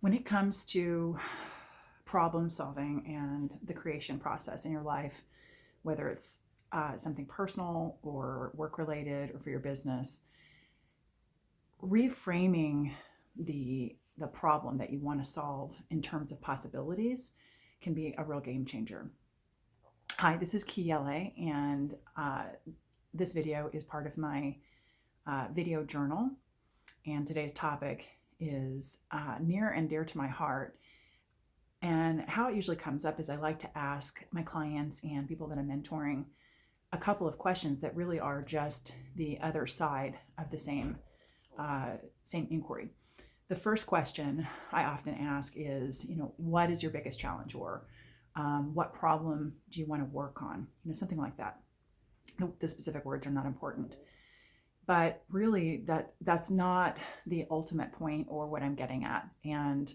When it comes to problem solving and the creation process in your life, whether it's something personal or work related or for your business, reframing the problem that you want to solve in terms of possibilities can be a real game changer. Hi, this is Kiele, and this video is part of my video journal. And today's topic is near and dear to my heart. And how it usually comes up is I like to ask my clients and people that I'm mentoring a couple of questions that really are just the other side of the same inquiry. The first question I often ask is, what is your biggest challenge, or what problem do you want to work on? Something like that. The specific words are not important, but really that's not the ultimate point or what I'm getting at. And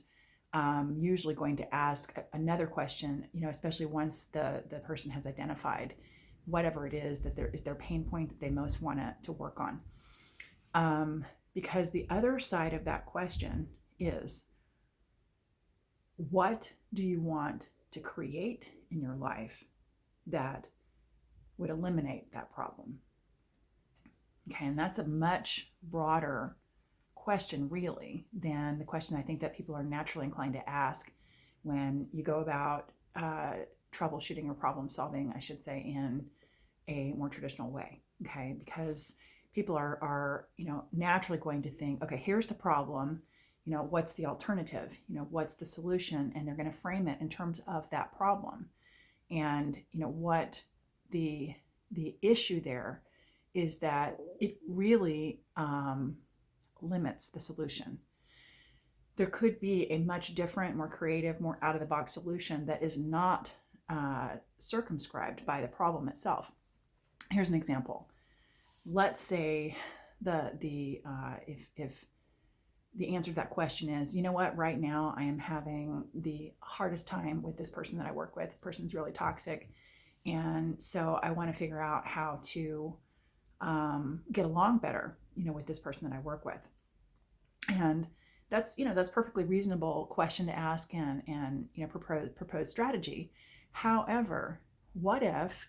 I'm usually going to ask another question, especially once the person has identified whatever it is that is their pain point that they most want to work on. Because the other side of that question is, what do you want to create in your life that would eliminate that problem? Okay, and that's a much broader question, really, than the question I think that people are naturally inclined to ask when you go about troubleshooting or problem solving, I should say, in a more traditional way. Okay, because people are naturally going to think, okay, here's the problem, what's the alternative, what's the solution, and they're going to frame it in terms of that problem. And what the issue there is that it really limits the solution. There could be a much different, more creative, more out-of-the-box solution that is not circumscribed by the problem itself. Here's an example. Let's say if the answer to that question is, right now I am having the hardest time with this person that I work with. The person's really toxic, and so I want to figure out how to get along better, with this person that I work with. And that's perfectly reasonable question to ask and propose strategy. However, what if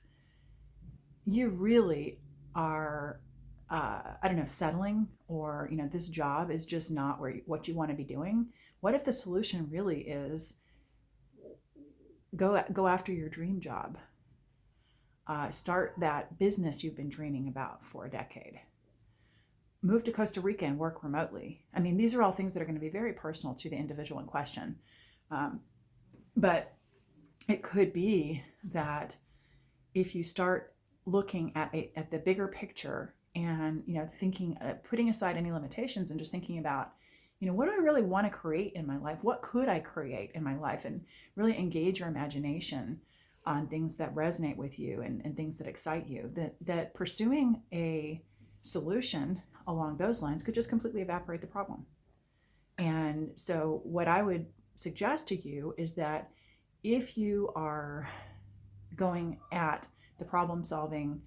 you really are, settling, or, this job is just not what you want to be doing? What if the solution really is go after your dream job? Start that business you've been dreaming about for a decade. Move to Costa Rica and work remotely. I mean, these are all things that are going to be very personal to the individual in question. But it could be that if you start looking at the bigger picture and, thinking, putting aside any limitations and just thinking about, what do I really want to create in my life? What could I create in my life? And really engage your imagination on things that resonate with you and things that excite you, that pursuing a solution along those lines could just completely evaporate the problem. And so what I would suggest to you is that if you are going at the problem solving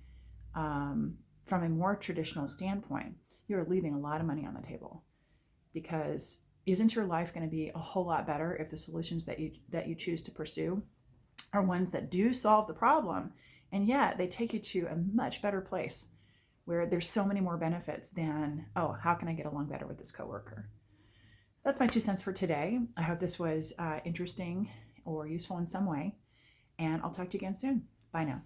from a more traditional standpoint, you're leaving a lot of money on the table, because isn't your life going to be a whole lot better if the solutions that you choose to pursue are ones that do solve the problem, and yet they take you to a much better place where there's so many more benefits than, oh, how can I get along better with this coworker? That's my 2 cents for today. I hope this was interesting or useful in some way, and I'll talk to you again soon. Bye now.